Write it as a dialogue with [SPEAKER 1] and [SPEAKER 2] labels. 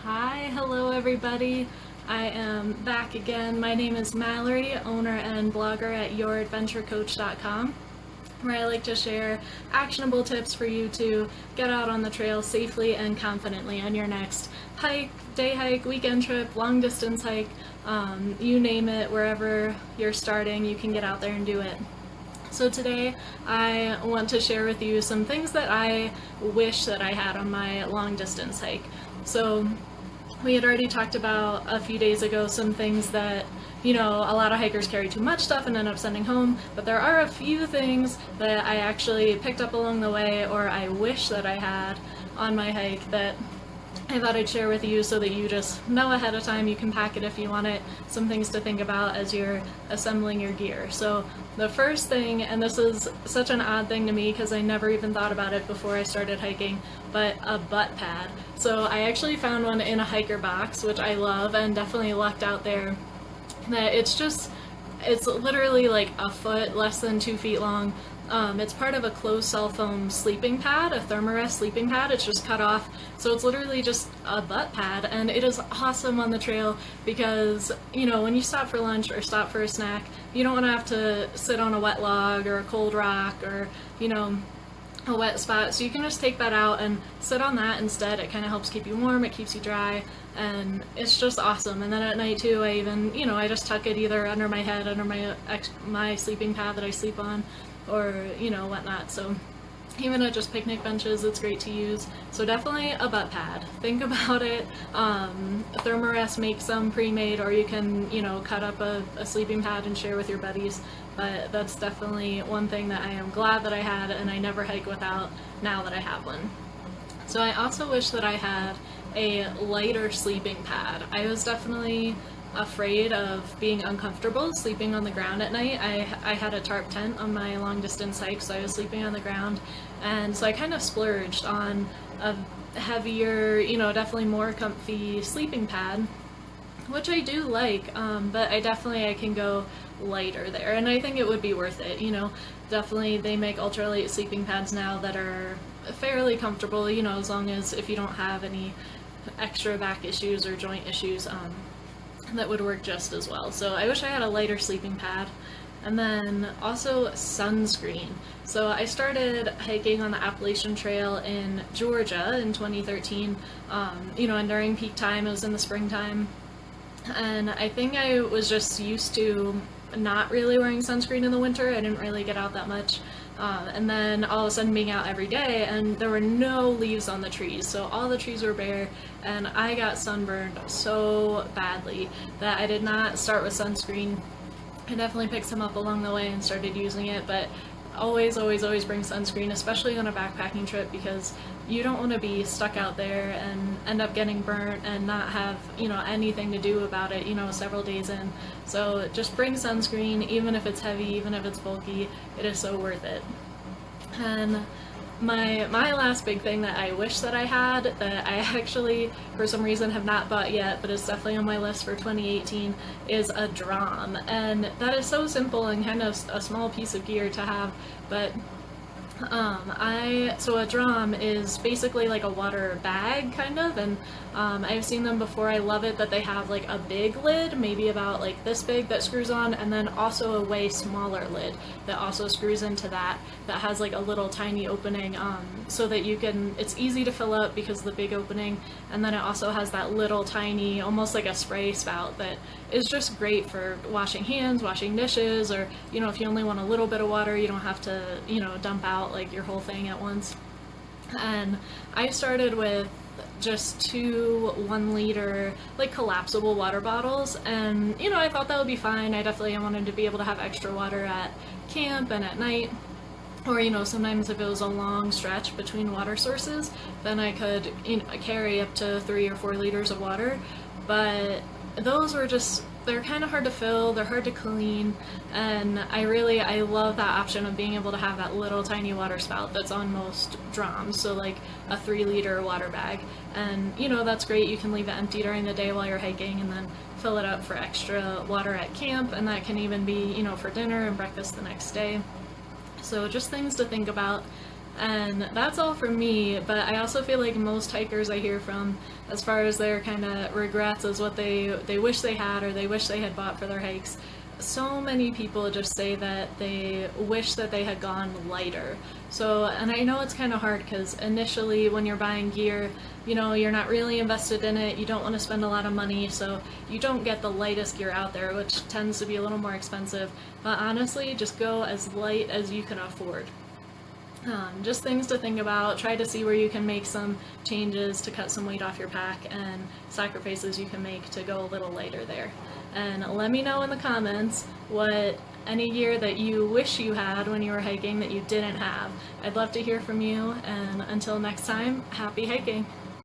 [SPEAKER 1] Hi, hello everybody. I am back again. My name is Mallory, owner and blogger at youradventurecoach.com, where I like to share actionable tips for you to get out on the trail safely and confidently on your next hike, day hike, weekend trip, long distance hike, you name it, wherever you're starting, you can get out there and do it. So today I want to share with you some things that I wish that I had on my long distance hike. So we had already talked about a few days ago some things that, a lot of hikers carry too much stuff and end up sending home, but there are a few things that I actually picked up along the way, or I wish that I had on my hike, that I thought I'd share with you so that you just know ahead of time. You can pack it if you want it, some things to think about as you're assembling your gear. So the first thing, and this is such an odd thing to me because I never even thought about it before I started hiking, but a butt pad. So I actually found one in a hiker box, which I love, and definitely lucked out there that it's literally like a foot, less than 2 feet long. It's part of a closed cell foam sleeping pad, a thermarest sleeping pad. It's just cut off, so it's literally just a butt pad, and it is awesome on the trail because, when you stop for lunch or stop for a snack, you don't want to have to sit on a wet log or a cold rock or, a wet spot, so you can just take that out and sit on that instead. It kind of helps keep you warm, it keeps you dry, and it's just awesome. And then at night too, I even, I just tuck it either under my head, under my sleeping pad that I sleep on, or whatnot. So even at just picnic benches, it's great to use. So definitely a butt pad. Think about it. Thermarest makes some pre-made, or you can cut up a sleeping pad and share with your buddies. But that's definitely one thing that I am glad that I had, and I never hike without now that I have one. So I also wish that I had a lighter sleeping pad. I was definitely afraid of being uncomfortable sleeping on the ground at night. I had a tarp tent on my long distance hike, so I was sleeping on the ground, and so I kind of splurged on a heavier, definitely more comfy sleeping pad, which I do like, but I can go lighter there, and I think it would be worth it. Definitely they make ultralight sleeping pads now that are fairly comfortable, as long as if you don't have any extra back issues or joint issues, that would work just as well. So I wish I had a lighter sleeping pad. And then also sunscreen. So I started hiking on the Appalachian Trail in Georgia in 2013, and during peak time, it was in the springtime, and I think I was just used to not really wearing sunscreen in the winter. I didn't really get out that much. And then all of a sudden being out every day, and there were no leaves on the trees, so all the trees were bare, and I got sunburned so badly that I did not start with sunscreen. I definitely picked some up along the way and started using it, but always bring sunscreen, especially on a backpacking trip, because you don't want to be stuck out there and end up getting burnt and not have, anything to do about it, several days in. So just bring sunscreen, even if it's heavy, even if it's bulky, it is so worth it. And my last big thing that I wish that I had, that I actually for some reason have not bought yet, but is definitely on my list for 2018, is a drum. And that is so simple and kind of a small piece of gear to have, but so a drum is basically like a water bag, kind of, and I've seen them before. I love it that they have like a big lid, maybe about like this big, that screws on, and then also a way smaller lid that also screws into that has like a little tiny opening, so that it's easy to fill up because of the big opening, and then it also has that little tiny, almost like a spray spout, that is just great for washing hands, washing dishes, or if you only want a little bit of water, you don't have to dump out like your whole thing at once. And I started with just 2 1-liter like collapsible water bottles, and I thought that would be fine. I definitely wanted to be able to have extra water at camp and at night, or sometimes if it was a long stretch between water sources, then I could carry up to 3 or 4 liters of water. But those were they're kind of hard to fill, they're hard to clean, and I love that option of being able to have that little tiny water spout that's on most drums, so like a 3-liter water bag. And that's great. You can leave it empty during the day while you're hiking and then fill it up for extra water at camp, and that can even be for dinner and breakfast the next day. So just things to think about. And that's all for me, but I also feel like most hikers I hear from, as far as their kind of regrets, is what they wish they had or they wish they had bought for their hikes. So many people just say that they wish that they had gone lighter. So, and I know it's kind of hard because initially when you're buying gear, you know, you're not really invested in it, you don't want to spend a lot of money, so you don't get the lightest gear out there, which tends to be a little more expensive. But honestly, just go as light as you can afford. Just things to think about. Try to see where you can make some changes to cut some weight off your pack and sacrifices you can make to go a little lighter there. And let me know in the comments what any gear that you wish you had when you were hiking that you didn't have. I'd love to hear from you, and until next time, happy hiking!